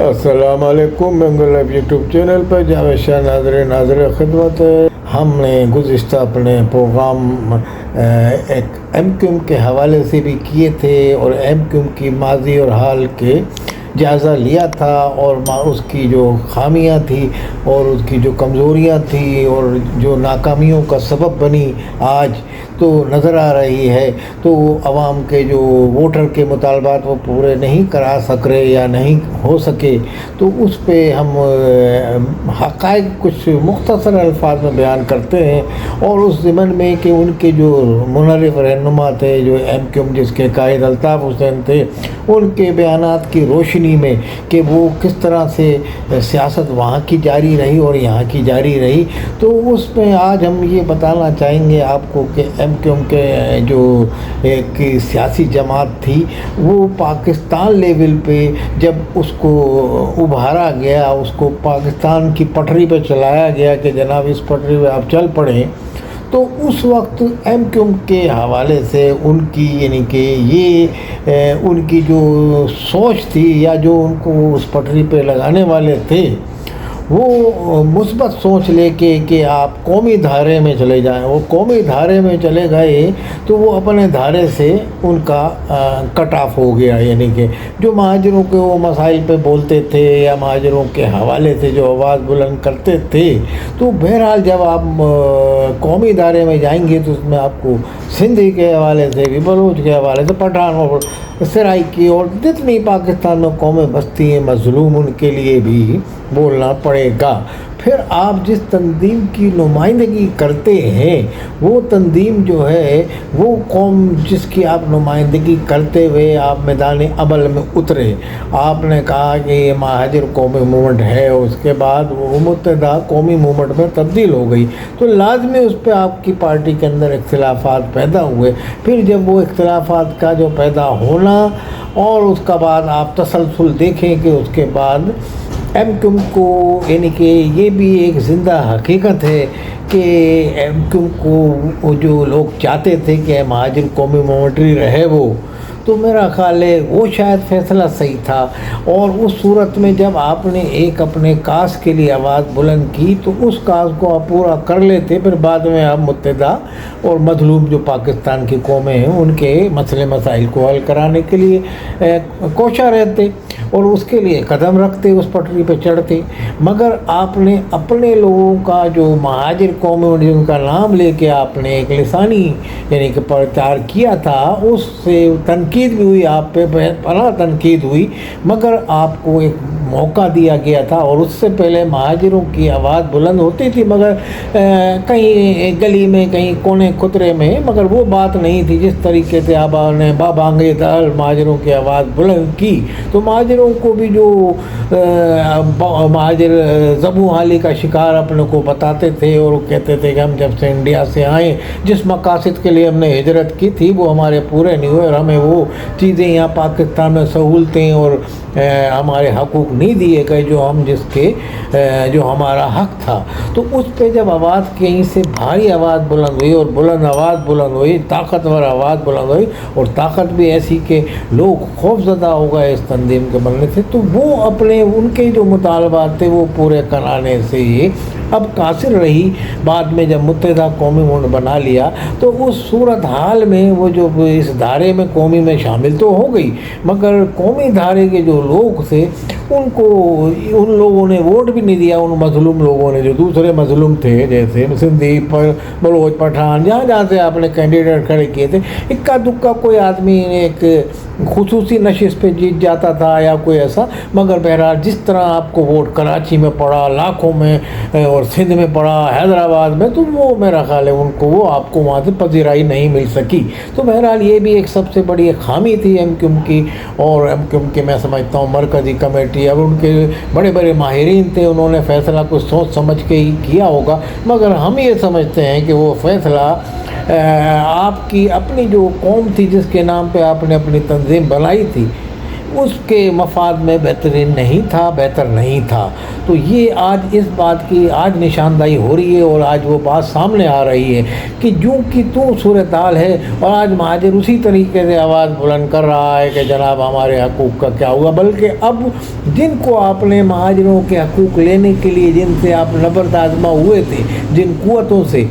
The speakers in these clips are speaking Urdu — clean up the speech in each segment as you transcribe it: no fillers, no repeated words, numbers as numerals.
السلام علیکم بنگال لائف یوٹیوب چینل پر جاوید شاہ ناظر خدمت ہے۔ ہم نے گزشتہ اپنے پروگرام ایک ایم کیو ایم کے حوالے سے بھی کیے تھے اور ایم کیو ایم کی ماضی اور حال کے جائزہ لیا تھا اور اس کی جو خامیاں تھیں اور اس کی جو کمزوریاں تھیں اور جو ناکامیوں کا سبب بنی آج تو نظر آ رہی ہے، تو عوام کے جو ووٹر کے مطالبات وہ پورے نہیں کرا سک رہے یا نہیں ہو سکے، تو اس پہ ہم حقائق کچھ مختصر الفاظ میں بیان کرتے ہیں، اور اس ضمن میں کہ ان کے جو منحرف رہنما تھے، جو ایم کیو ایم جس کے قائد الطاف حسین تھے، ان کے بیانات کی روشنی میں کہ وہ کس طرح سے سیاست وہاں کی جاری رہی اور یہاں کی جاری رہی، تو اس میں آج ہم یہ بتانا چاہیں گے آپ کو کہ ایم کیو ایم کے جو ایک سیاسی جماعت تھی وہ پاکستان لیول پہ جب اس کو ابھارا گیا، اس کو پاکستان کی پٹری پہ چلایا گیا کہ جناب اس پٹری پہ آپ چل پڑیں، تو اس وقت ایم کیو ایم کے حوالے سے ان کی یعنی کہ یہ ان کی جو سوچ تھی یا جو ان کو اس پٹری پہ لگانے والے تھے وہ مثبت سوچ لے کے کہ آپ قومی دھارے میں چلے جائیں، وہ قومی دھارے میں چلے گئے تو وہ اپنے دھارے سے ان کا کٹ آف ہو گیا، یعنی کہ جو مہاجروں کے وہ مسائل پہ بولتے تھے یا مہاجروں کے حوالے سے جو آواز بلند کرتے تھے، تو بہرحال جب آپ قومی دھارے میں جائیں گے تو اس میں آپ کو سندھی کے حوالے سے بھی، بلوچ کے حوالے سے، پٹھان اور سرائکی اور جتنی پاکستان میں قومیں بستی ہیں مظلوم، ان کے لیے بھی بولنا پڑے گا۔ پھر آپ جس تنظیم کی نمائندگی کرتے ہیں وہ تنظیم جو ہے وہ قوم جس کی آپ نمائندگی کرتے ہوئے آپ میدان عمل میں اترے، آپ نے کہا کہ یہ مہاجر قومی موومنٹ ہے، اس کے بعد وہ متحدہ قومی موومنٹ میں تبدیل ہو گئی، تو لازمی اس پہ آپ کی پارٹی کے اندر اختلافات پیدا ہوئے۔ پھر جب وہ اختلافات کا جو پیدا ہونا اور اس کا بعد آپ تسلسل دیکھیں کہ اس کے بعد ایم کیو ایم کو یعنی کہ یہ بھی ایک زندہ حقیقت ہے کہ ایم کیو ایم کو جو لوگ چاہتے تھے کہ مہاجر قومی موومنٹ رہے وہ، تو میرا خیال ہے وہ شاید فیصلہ صحیح تھا، اور اس صورت میں جب آپ نے ایک اپنے کاس کے لیے آواز بلند کی تو اس کاس کو آپ پورا کر لیتے، پھر بعد میں آپ متحدہ اور مظلوم جو پاکستان کی قومیں ہیں ان کے مسئلے مسائل کو حل کرانے کے لیے کوشاں رہتے اور اس کے لیے قدم رکھتے، اس پٹری پہ چڑھتے، مگر آپ نے اپنے لوگوں کا جو مہاجر قومی ان کا نام لے کے آپ نے ایک لسانی یعنی کہ پرچار کیا تھا، اس سے تنقید بھی ہوئی، آپ پہ بڑا تنقید ہوئی، مگر آپ کو ایک موقع دیا گیا تھا، اور اس سے پہلے مہاجروں کی آواز بلند ہوتی تھی مگر کہیں گلی میں کہیں کونے خطرے میں، مگر وہ بات نہیں تھی جس طریقے سے آپ نے بابانگے دل مہاجروں کی آواز بلند کی، تو مہاجروں کو بھی جو مہاجر زبوں حالی کا شکار اپنے کو بتاتے تھے اور وہ کہتے تھے کہ ہم جب سے انڈیا سے آئے جس مقاصد کے لیے ہم نے ہجرت کی تھی وہ ہمارے پورے نہیں ہوئے، اور ہمیں وہ چیزیں یہاں پاکستان میں سہولتیں اور ہمارے حقوق نہیں دیے گئے جو ہم جو ہمارا حق تھا، تو اس پہ جب آواز کہیں سے بھاری آواز بلند ہوئی اور بلند آواز بلند ہوئی، طاقتور آواز بلند ہوئی، اور طاقت بھی ایسی کہ لوگ خوف زدہ ہو گئے اس تنظیم کے بننے سے، تو وہ اپنے ان کے جو مطالبات تھے وہ پورے کرانے سے ہی اب قاصر رہی۔ بعد میں جب متحدہ قومی موومنٹ بنا لیا تو اس صورتحال میں وہ جو اس دھارے میں قومی میں شامل تو ہو گئی، مگر قومی دھارے کے جو لوگ تھے ان کو ان لوگوں نے ووٹ بھی نہیں دیا، ان مظلوم لوگوں نے جو دوسرے مظلوم تھے جیسے سندھی بلوچ پٹھان جہاں جہاں سے آپ نے کینڈیڈیٹ کھڑے کیے تھے، اکا دکا کوئی آدمی ایک خصوصی نشست پہ جیت جاتا تھا یا کوئی ایسا، مگر بہرحال جس طرح آپ کو ووٹ کراچی میں پڑا، لاکھوں میں، اور سندھ میں پڑا، حیدرآباد میں، تو وہ میرا خیال ہے ان کو وہ آپ کو وہاں سے پذیرائی نہیں مل سکی، تو بہرحال یہ بھی ایک سب سے بڑی خامی تھی ایم کیو ایم کی، اور ایم کیو ایم کے میں سمجھتا ہوں مرکزی کمیٹی اب ان کے بڑے بڑے ماہرین تھے، انہوں نے فیصلہ کچھ سوچ سمجھ کے ہی کیا ہوگا، مگر ہم یہ سمجھتے ہیں کہ وہ فیصلہ آپ کی اپنی جو قوم تھی جس کے نام پہ آپ نے اپنی تنظیم بنائی تھی اس کے مفاد میں بہترین نہیں تھا، بہتر نہیں تھا۔ تو یہ آج اس بات کی آج نشاندہی ہو رہی ہے اور آج وہ بات سامنے آ رہی ہے کہ جو کہ تو صورتحال ہے، اور آج مہاجر اسی طریقے سے آواز بلند کر رہا ہے کہ جناب ہمارے حقوق کا کیا ہوا، بلکہ اب جن کو آپ نے مہاجروں کے حقوق لینے کے لیے جن سے آپ نبرد آزما ہوئے تھے، جن قوتوں سے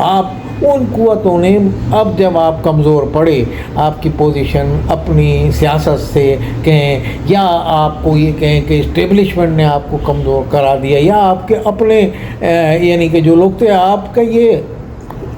آپ، ان قوتوں نے اب جب آپ کمزور پڑے، آپ کی پوزیشن اپنی سیاست سے کہیں یا آپ کو یہ کہیں کہ اسٹیبلشمنٹ نے آپ کو کمزور کرا دیا، یا آپ کے اپنے یعنی کہ جو لوگ تھے، آپ کا یہ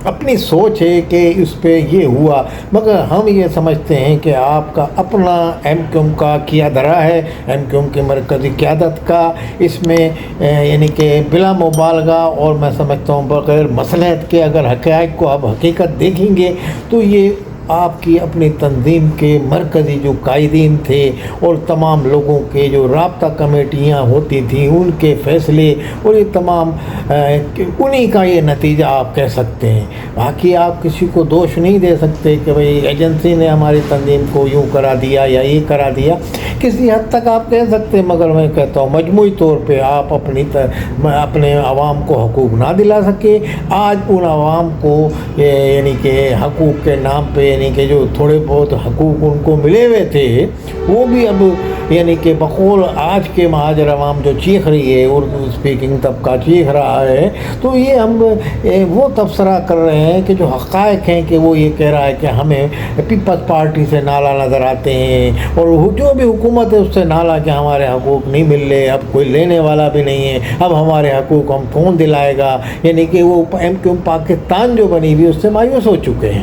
اپنی سوچ ہے کہ اس پہ یہ ہوا، مگر ہم یہ سمجھتے ہیں کہ آپ کا اپنا ایم کیو ایم کا کیا دھرا ہے، ایم کیو ایم کی مرکزی قیادت کا اس میں یعنی کہ بلا مبالغہ، اور میں سمجھتا ہوں بغیر مصلحت کے اگر حقائق کو آپ حقیقت دیکھیں گے تو یہ آپ کی اپنی تنظیم کے مرکزی جو قائدین تھے اور تمام لوگوں کے جو رابطہ کمیٹیاں ہوتی تھیں، ان کے فیصلے اور یہ تمام انہی کا یہ نتیجہ آپ کہہ سکتے ہیں۔ باقی آپ کسی کو دوش نہیں دے سکتے کہ بھئی ایجنسی نے ہماری تنظیم کو یوں کرا دیا یا یہ کرا دیا، کسی حد تک آپ کہہ سکتے ہیں، مگر میں کہتا ہوں مجموعی طور پہ آپ اپنے عوام کو حقوق نہ دلا سکے۔ آج ان عوام کو یعنی کہ حقوق کے نام پہ یعنی کہ جو تھوڑے بہت حقوق ان کو ملے ہوئے تھے، وہ بھی اب یعنی کہ بقول آج کے مہاجر عوام جو چیخ رہی ہے، اردو اسپیکنگ طبقہ چیخ رہا ہے، تو یہ ہم وہ تبصرہ کر رہے ہیں کہ جو حقائق ہیں کہ وہ یہ کہہ رہا ہے کہ ہمیں پیپلز پارٹی سے نعرہ نظر آتے ہیں، اور جو بھی حکومت ہے اس سے نعرہ کہ ہمارے حقوق نہیں مل رہے، اب کوئی لینے والا بھی نہیں ہے، اب ہمارے حقوق ہم کون دلائے گا، یعنی کہ وہ ایم کیو ایم پاکستان جو بنی ہوئی اس سے مایوس ہو چکے ہیں۔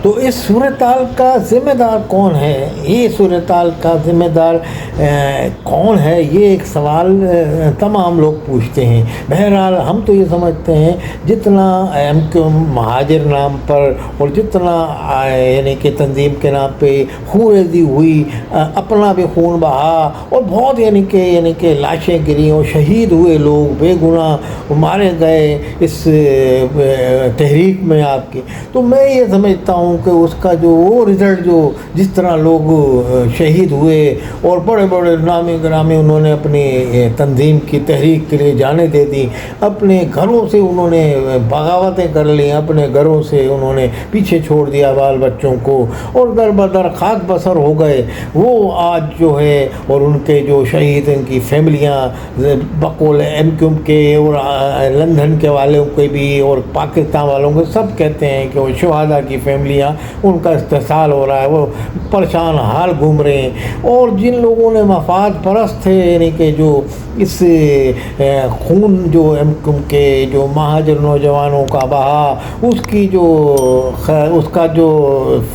تو اس صورتحال کا ذمہ دار کون ہے؟ یہ صورتحال کا ذمہ دار کون ہے؟ یہ ایک سوال تمام لوگ پوچھتے ہیں۔ بہرحال ہم تو یہ سمجھتے ہیں جتنا ایم کیو ایم مہاجر نام پر اور جتنا یعنی کہ تنظیم کے نام پہ خونریزی ہوئی، اپنا بھی خون بہا اور بہت یعنی کہ لاشیں گری اور شہید ہوئے لوگ بے گناہ مارے گئے اس تحریک میں آپ کی، تو میں یہ سمجھتا ہوں کہ اس کا جو وہ رزلٹ جو جس طرح لوگ شہید ہوئے اور بڑے بڑے نامی گرامی انہوں نے اپنی تنظیم کی تحریک کے لیے جانیں دے دی، اپنے گھروں سے انہوں نے بغاوتیں کر لیں، اپنے گھروں سے انہوں نے پیچھے چھوڑ دیا بال بچوں کو اور در بدر خاک بسر ہو گئے، وہ آج جو ہے اور ان کے جو شہید ان کی فیملیاں بقول ایم کیو ایم کے اور لندن کے والوں کے بھی اور پاکستان والوں کے سب کہتے ہیں کہ وہ شہداء کی فیملیاں ان کا استحصال ہو رہا ہے، وہ پریشان حال گھوم رہے ہیں، اور جن لوگوں نے مفاد پرست تھے یعنی کہ جو اس خون جو ایم کیو ایم کے جو مہاجر نوجوانوں کا بہا، اس کا جو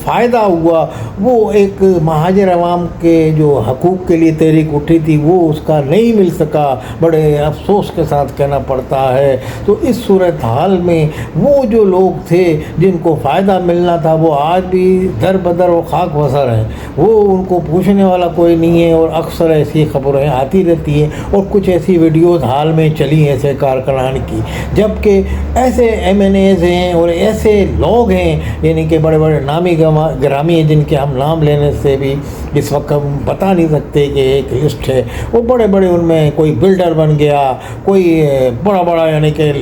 فائدہ ہوا وہ ایک مہاجر عوام کے جو حقوق کے لیے تحریک اٹھی تھی وہ اس کا نہیں مل سکا، بڑے افسوس کے ساتھ کہنا پڑتا ہے۔ تو اس صورتحال میں وہ جو لوگ تھے جن کو فائدہ ملنا تھا وہ آج بھی در بدر و خاک بسر ہیں، وہ ان کو پوچھنے والا کوئی نہیں ہے، اور اکثر ایسی خبریں آتی رہتی ہیں اور کچھ ایسی ویڈیوز حال میں چلی ہیں ایسے کارکنان کی، جبکہ ایسے ایم این ایز ہیں اور ایسے لوگ ہیں یعنی کہ بڑے بڑے نامی گرامی ہیں جن کے ہم نام لینے سے بھی اس وقت ہم بتا نہیں سکتے کہ ایک لسٹ ہے، وہ بڑے بڑے ان میں کوئی بلڈر بن گیا، کوئی بڑا یعنی کہ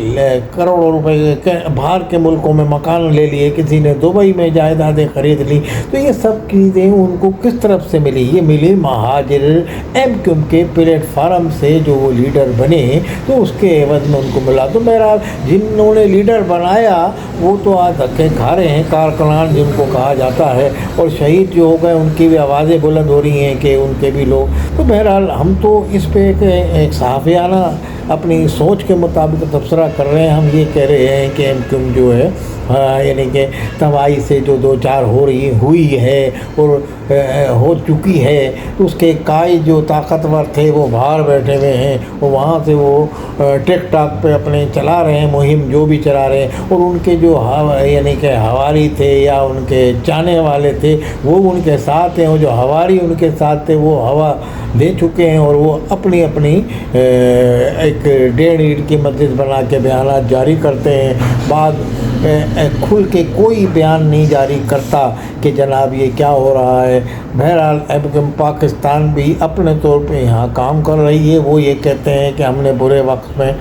کروڑوں روپے باہر کے ملکوں میں مکان لے لیے، کسی نے دبئی میں جائیدادیں خرید لی، تو یہ سب چیزیں ان کو کس طرف سے ملی؟ یہ ملی مہاجر ایم کیو ایم کے پلیٹ فارم سے، جو وہ لیڈر بنے تو اس کے عوض میں ان کو ملا۔ تو بہرحال جنہوں نے لیڈر بنایا وہ تو آج دھکے کھا رہے ہیں، کارکنان جن کو کہا جاتا ہے، اور شہید جو ہو گئے ان کی بھی آوازیں بلند ہو رہی ہیں کہ ان کے بھی لوگ۔ تو بہرحال ہم تو اس پہ ایک صحافیانہ اپنی سوچ کے مطابق تبصرہ کر رہے ہیں۔ ہم یہ کہہ رہے ہیں کہ ایم کیو ایم جو ہے یعنی کہ تباہی سے جو دو چار ہوئی ہے اور ہو چکی ہے، اس کے قائد جو طاقتور تھے وہ باہر بیٹھے ہوئے ہیں، اور وہاں سے وہ ٹک ٹاک پہ اپنے چلا رہے ہیں مہم جو بھی چلا رہے ہیں، اور ان کے جو یعنی کہ ہواری تھے یا ان کے چاہنے والے تھے وہ ان کے ساتھ ہیں، اور جو ہواری ان کے ساتھ تھے وہ ہوا دے چکے ہیں، اور وہ اپنی ایک 1.5 اینٹ کی مجلس بنا کے بیانات جاری کرتے ہیں۔ بعد کھل کے کوئی بیان نہیں جاری کرتا کہ جناب یہ کیا ہو رہا ہے۔ بہرحال پاکستان بھی اپنے طور پہ یہاں کام کر رہی ہے۔ وہ یہ کہتے ہیں کہ ہم نے برے وقت میں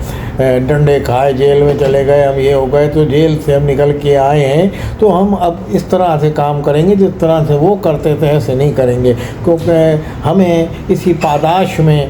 ڈنڈے کھائے، جیل میں چلے گئے، ہم یہ ہو گئے، تو جیل سے ہم نکل کے آئے ہیں، تو ہم اب اس طرح سے کام کریں گے جس طرح سے وہ کرتے تھے ایسے نہیں کریں گے، کیونکہ ہمیں اسی پاداش میں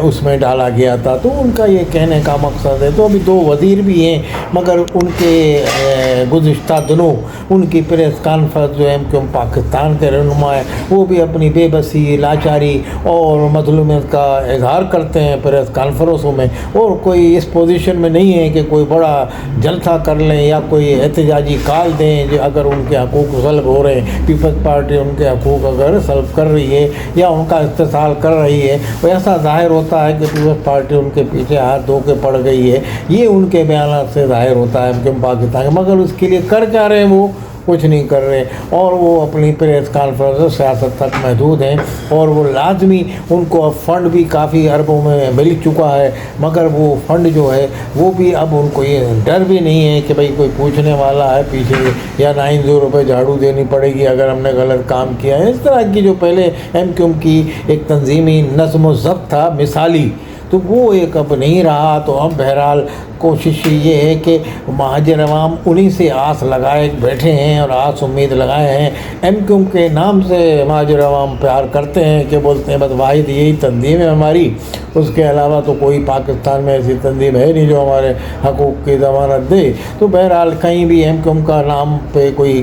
اس میں ڈالا گیا تھا۔ تو ان کا یہ کہنے کا مقصد ہے۔ تو ابھی 2 وزیر بھی ہیں، مگر ان کے گزشتہ دنوں ان کی پریس کانفرنس جو ایم کیو ایم پاکستان کے رہنما ہے وہ بھی اپنی بے بسی، لاچاری اور مظلومیت کا اظہار کرتے ہیں پریس کانفرنسوں میں، اور کوئی اس پوزیشن میں نہیں ہے کہ کوئی بڑا جلسہ کر لیں یا کوئی احتجاجی کال دیں جو اگر ان کے حقوق سلب ہو رہے ہیں۔ پیپلز پارٹی ان کے حقوق اگر سلب کر رہی ہے یا ان کا استحصال کر رہی ہے، ایسا ظاہر ہوتا ہے کہ پیپلز پارٹی ان کے پیچھے ہاتھ دھو کے پڑ گئی ہے، یہ ان کے بیانات سے ظاہر ہوتا ہے کہ پاکستان، مگر اس کے لیے کر کیا رہے ہیں؟ وہ کچھ نہیں کر رہے، اور وہ اپنی پریس کانفرنس سیاست تک محدود ہیں، اور وہ لازمی ان کو اب فنڈ بھی کافی اربوں میں مل چکا ہے، مگر وہ فنڈ جو ہے وہ بھی اب ان کو یہ ڈر بھی نہیں ہے کہ بھئی کوئی پوچھنے والا ہے پیچھے، یا 900 روپے جھاڑو دینی پڑے گی اگر ہم نے غلط کام کیا ہے۔ اس طرح کی جو پہلے ایم کیو ایم کی ایک تنظیمی نظم و ضبط تھا مثالی، تو وہ ایک اب نہیں رہا۔ تو اب بہرحال کوشش یہ ہے کہ مہاجر عوام انہی سے آس لگائے بیٹھے ہیں اور آس امید لگائے ہیں۔ ایم کیو ایم کے نام سے مہاجر عوام پیار کرتے ہیں کہ بولتے ہیں بس واحد یہی تنظیم ہے ہماری، اس کے علاوہ تو کوئی پاکستان میں ایسی تنظیم ہے نہیں جو ہمارے حقوق کی ضمانت دے۔ تو بہرحال کہیں بھی ایم کیو ایم کا نام پہ کوئی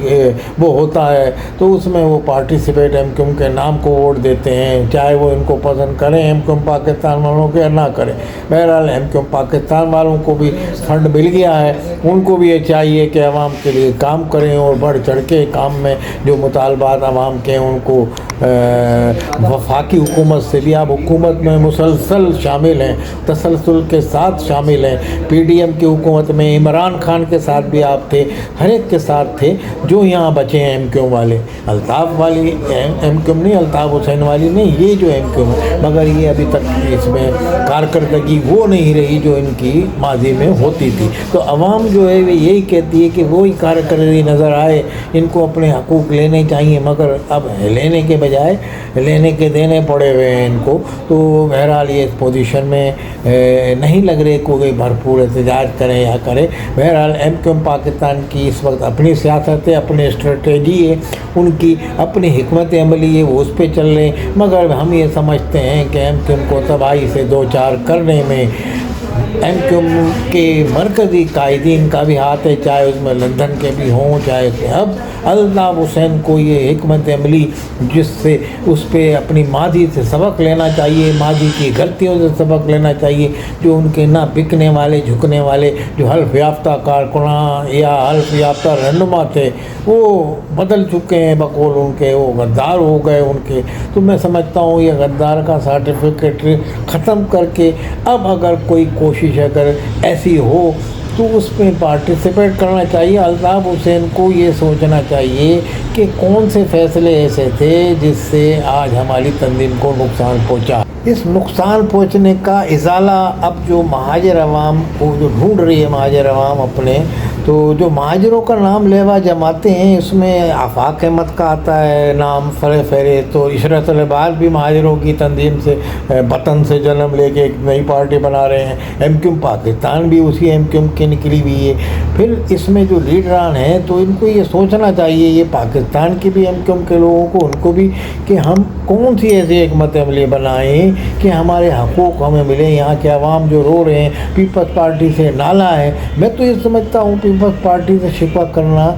وہ ہوتا ہے تو اس میں وہ پارٹیسپیٹ ایم کیو ایم کے نام کو ووٹ دیتے ہیں، چاہے وہ ان کو پسند کریں ایم کیو ایم پاکستان والوں کے یا نہ کریں۔ بہرحال ایم کیو ایم پاکستان والوں کو بھی فنڈ مل گیا ہے، ان کو بھی یہ چاہیے کہ عوام کے لیے کام کریں اور بڑھ چڑھ کے کام میں جو مطالبات عوام کے ان کو وفاقی حکومت سے بھی، آپ حکومت میں مسلسل شامل ہیں، تسلسل کے ساتھ شامل ہیں، پی ڈی ایم کی حکومت میں عمران خان کے ساتھ بھی آپ تھے، ہر ایک کے ساتھ تھے، جو یہاں بچے ہیں ایم کیو ایم والے، الطاف والی ایم کیو ایم نہیں، الطاف حسین والی نہیں، یہ جو ایم کیو ایم، مگر یہ ابھی تک اس میں کارکردگی وہ نہیں رہی جو ان کی ماضی میں ہوتی تھی۔ تو عوام جو ہے یہی کہتی ہے کہ وہی کارکردگی نظر آئے، ان کو اپنے حقوق لینے چاہیے، مگر اب لینے کے بجائے لینے کے دینے پڑے ہوئے ہیں ان کو۔ تو بہرحال یہ اس پوزیشن میں نہیں لگ رہے کوئی بھرپور احتجاج کریں یا کرے۔ بہرحال ایم کیو ایم پاکستان کی اس وقت اپنی سیاست ہے، اپنی اسٹریٹجی ہے، ان کی اپنی حکمت عملی ہے، وہ اس پہ چل رہے ہیں، مگر ہم یہ سمجھتے ہیں کہ ایم کیو ایم کو تباہی سے دو چار کرنے میں ایم کیو ایم کے مرکزی قائدین کا بھی ہاتھ ہے، چاہے اس میں لندن کے بھی ہوں، چاہے اب الطاف حسین کو یہ حکمت عملی جس سے اس پہ اپنی ماضی سے سبق لینا چاہیے، ماضی کی غلطیوں سے سبق لینا چاہیے، جو ان کے نہ بکنے والے جھکنے والے جو حلف یافتہ کارکنان یا حلف یافتہ رہنما تھے وہ بدل چکے ہیں، بقول ان کے وہ غدار ہو گئے ان کے۔ تو میں سمجھتا ہوں یہ غدار کا سرٹیفکیٹ ختم کر کے اب اگر کوئی کوشش اگر ایسی ہو تو اس میں پارٹیسپیٹ کرنا چاہیے۔ الطاف حسین کو یہ سوچنا چاہیے کہ کون سے فیصلے ایسے تھے جس سے آج ہماری تنظیم کو نقصان پہنچا۔ اس نقصان پہنچنے کا ازالہ اب جو مہاجر عوام کو جو ڈھونڈ رہی ہے مہاجر عوام اپنے، تو جو مہاجروں کا نام لیوا جماتے ہیں اس میں آفاق احمد کا آتا ہے نام فہرست، تو عشرت العباد بھی مہاجروں کی تنظیم سے وطن سے جنم لے کے ایک نئی پارٹی بنا رہے ہیں، ایم کیو ایم پاکستان بھی اسی ایم کیو ایم کی نکلی ہوئی ہے۔ پھر اس میں جو لیڈران ہیں تو ان کو یہ سوچنا چاہیے، یہ پاکستان کی بھی ایم کیو ایم کے لوگوں کو، ان کو بھی، کہ ہم کون سی ایسی حکمت عملی بنائیں کہ ہمارے حقوق ہمیں ملیں۔ یہاں کے عوام جو رو رہے ہیں، پیپلز پارٹی سے نالا ہے، میں تو یہ سمجھتا ہوں پیپلز پارٹی سے شکوہ کرنا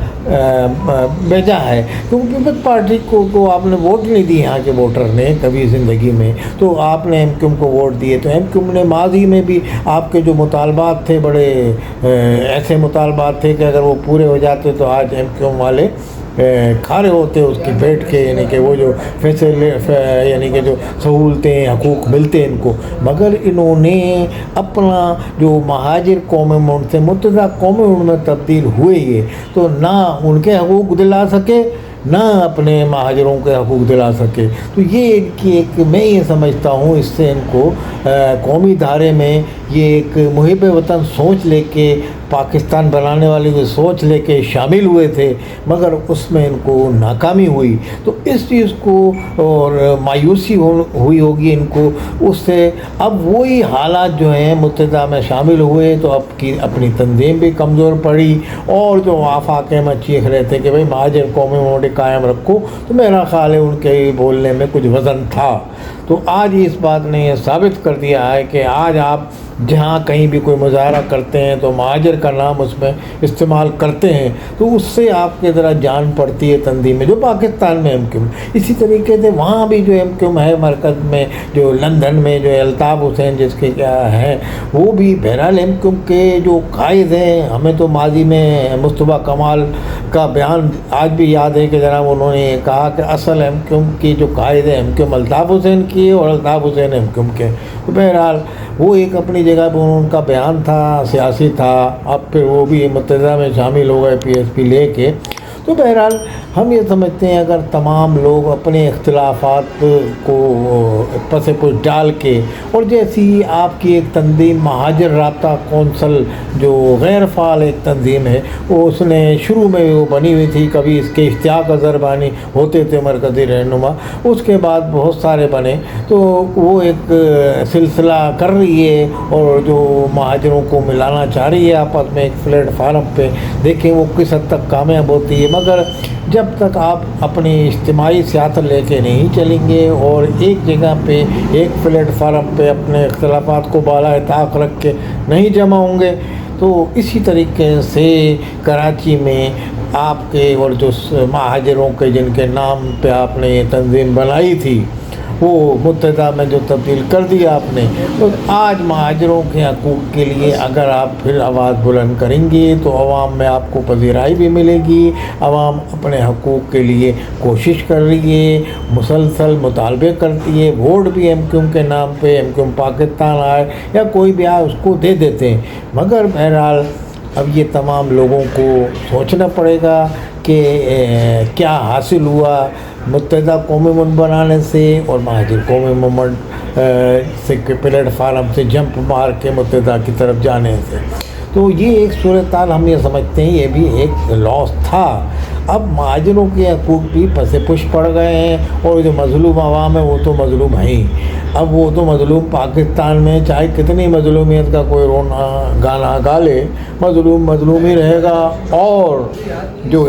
بیجا ہے، کیونکہ پیپلز پارٹی کو آپ نے ووٹ نہیں دی یہاں کے ووٹر نے کبھی زندگی میں، تو آپ نے ایم کیو ایم کو ووٹ دیے، تو ایم کیو ایم نے ماضی میں بھی آپ کے جو مطالبات تھے بڑے ایسے مطالبات تھے کہ اگر وہ پورے ہو جاتے تو آج ایم کیو ایم والے کھڑے ہوتے اس کی بیٹھ کے، یعنی کہ وہ جو فیصلے یعنی کہ جو سہولتیں حقوق ملتے ان کو، مگر انہوں نے اپنا جو مہاجر قوم سے متحدہ قوم میں تبدیل ہوئے یہ، تو نہ ان کے حقوق دلا سکے نہ اپنے مہاجروں کے حقوق دلا سکے۔ تو یہ ان کی ایک، میں یہ سمجھتا ہوں اس سے ان کو قومی دھارے میں یہ ایک محب وطن سوچ لے کے پاکستان بنانے والی کو سوچ لے کے شامل ہوئے تھے، مگر اس میں ان کو ناکامی ہوئی، تو اس چیز کو اور مایوسی ہوئی ہوگی ان کو، اس سے اب وہی حالات جو ہیں متحدہ میں شامل ہوئے تو اب کی اپنی تنظیم بھی کمزور پڑی، اور جو آفاق میں چیخ رہے تھے کہ بھئی مہاجر قومی موڈی قائم رکھو، تو میرا خیال ہے ان کے بولنے میں کچھ وزن تھا۔ تو آج اس بات نے یہ ثابت کر دیا ہے کہ آج آپ جہاں کہیں بھی کوئی مظاہرہ کرتے ہیں تو مہاجر کا نام اس میں استعمال کرتے ہیں، تو اس سے آپ کے ذرا جان پڑتی ہے تنظیم میں، جو پاکستان میں MQM۔ اسی طریقے سے وہاں بھی جو MQM ہے مرکز میں، جو لندن میں جو الطاف حسین جس کے کیا ہیں، وہ بھی بہرحال MQM کے جو قائد ہیں، ہمیں تو ماضی میں مصطفیٰ کمال کا بیان آج بھی یاد ہے کہ جناب انہوں نے یہ کہا کہ اصل MQM کی جو قائد ہے MQM الطاف حسین کی ہے اور الطاف حسین MQM کے۔ تو بہرحال وہ ایک اپنی جگہ پہ ان کا بیان تھا، سیاسی تھا، اب پھر وہ بھی متحدہ میں شامل ہو گئے PSP لے کے۔ تو بہرحال ہم یہ سمجھتے ہیں اگر تمام لوگ اپنے اختلافات کو پس پش ڈال کے، اور جیسی آپ کی ایک تنظیم مہاجر رابطہ کونسل جو غیر فعال ایک تنظیم ہے، وہ اس نے شروع میں وہ بنی ہوئی تھی، کبھی اس کے اشتیاق اظہر بانی ہوتے تھے مرکزی رہنما، اس کے بعد بہت سارے بنے، تو وہ ایک سلسلہ کر رہی ہے اور جو مہاجروں کو ملانا چاہ رہی ہے آپس میں ایک پلیٹ فارم پہ، دیکھیں وہ کس حد تک کامیاب ہوتی ہے۔ مگر جب تک آپ اپنی اجتماعی سیاست لے کے نہیں چلیں گے اور ایک جگہ پہ ایک پلیٹ فارم پہ اپنے اختلافات کو بالائے طاق رکھ کے نہیں جمع ہوں گے، تو اسی طریقے سے کراچی میں آپ کے اور جو مہاجروں کے جن کے نام پہ آپ نے یہ تنظیم بنائی تھی، وہ متحدہ میں جو تبدیل کر دیا آپ نے، تو آج مہاجروں کے حقوق کے لیے اگر آپ پھر آواز بلند کریں گے تو عوام میں آپ کو پذیرائی بھی ملے گی، عوام اپنے حقوق کے لیے کوشش کر رہی ہے، مسلسل مطالبے کرتی ہے، ووٹ بھی MQM کے نام پہ MQM پاکستان آئے یا کوئی بھی آئے اس کو دے دیتے ہیں۔ مگر بہرحال اب یہ تمام لوگوں کو سوچنا پڑے گا کہ کیا حاصل ہوا متحدہ قومی موومنٹ بنانے سے اور مہاجر قومی موومنٹ سے پلیٹ فارم سے جمپ مار کے متحدہ کی طرف جانے سے۔ تو یہ ایک صورتحال ہم یہ سمجھتے ہیں یہ بھی ایک لاس تھا۔ اب مہاجروں کے حقوق بھی پس پش پڑ گئے ہیں، اور جو مظلوم عوام ہے وہ تو مظلوم ہیں، اب وہ تو مظلوم پاکستان میں چاہے کتنی مظلومیت کا کوئی رونا گانا گا لے، مظلوم مظلوم ہی رہے گا، اور جو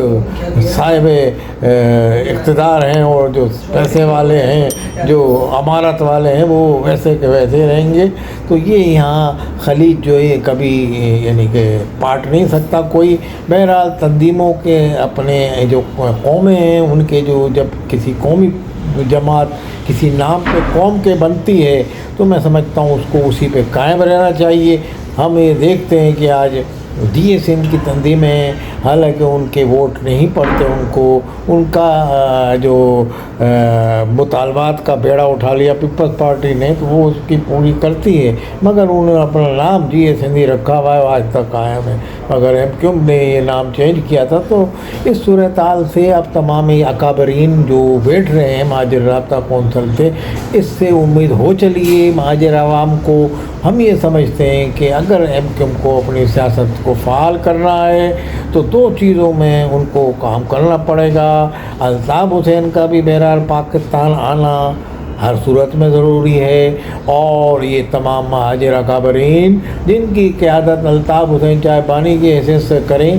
صاحب اقتدار ہیں اور جو پیسے والے ہیں، جو امارت والے ہیں، وہ ویسے کے ویسے رہیں گے۔ تو یہ یہاں خلیج جو ہے کبھی یعنی کہ پاٹ نہیں سکتا کوئی۔ بہرحال تنظیموں کے اپنے جو قومیں ہیں ان کے جو جب کسی قومی جماعت کسی نام پہ قوم کے بنتی ہے تو میں سمجھتا ہوں اس کو اسی پہ قائم رہنا چاہیے۔ ہم یہ دیکھتے ہیں کہ آج DSM کی تنظیمیں حالانکہ ان کے ووٹ نہیں پڑتے، ان کو ان کا جو مطالبات کا بیڑا اٹھا لیا پیپلز پارٹی نے تو وہ اس کی پوری کرتی ہے، مگر انہوں نے اپنا نام DSM رکھا ہوا ہے، آج تک قائم ہے۔ اگر MQM نے یہ نام چینج کیا تھا تو اس صورتحال سے اب تمام اکابرین جو بیٹھ رہے ہیں مہاجر رابطہ کونسل سے، اس سے امید ہو چلی ہے مہاجر عوام کو۔ ہم یہ سمجھتے ہیں کہ اگر MQM کو اپنی سیاست کو فعال کرنا ہے تو دو چیزوں میں ان کو کام کرنا پڑے گا۔ الطاف حسین کا بھی بہرحال پاکستان آنا ہر صورت میں ضروری ہے، اور یہ تمام مہاجر اکابرین جن کی قیادت الطاف حسین چائے بانی کی حیثیت سے کریں،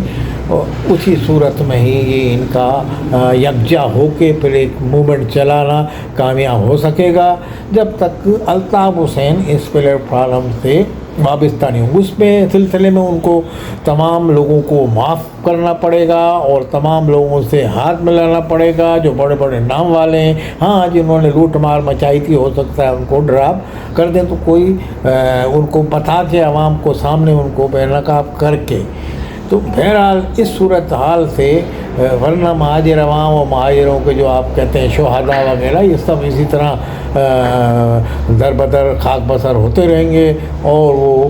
اسی صورت میں ہی یہ ان کا یکجا ہو کے پھر ایک موومنٹ چلانا کامیاب ہو سکے گا۔ جب تک الطاف حسین اس پلیٹ فارم سے وابستہ نہیں ہوں، اس میں سلسلے میں ان کو تمام لوگوں کو معاف کرنا پڑے گا اور تمام لوگوں سے ہاتھ ملانا پڑے گا جو بڑے بڑے نام والے ہیں۔ ہاں جنہوں نے لوٹ مار مچائی تھی ہو سکتا ہے ان کو ڈراپ کر دیں، تو کوئی ان کو بتا کے عوام کو سامنے ان کو بے نقاب کر کے۔ تو بہرحال اس صورتحال سے ورنہ مہاجر عوام اور مہاجروں کے جو آپ کہتے ہیں شہداء وغیرہ، یہ سب اسی طرح در بدر خاک بسر ہوتے رہیں گے، اور وہ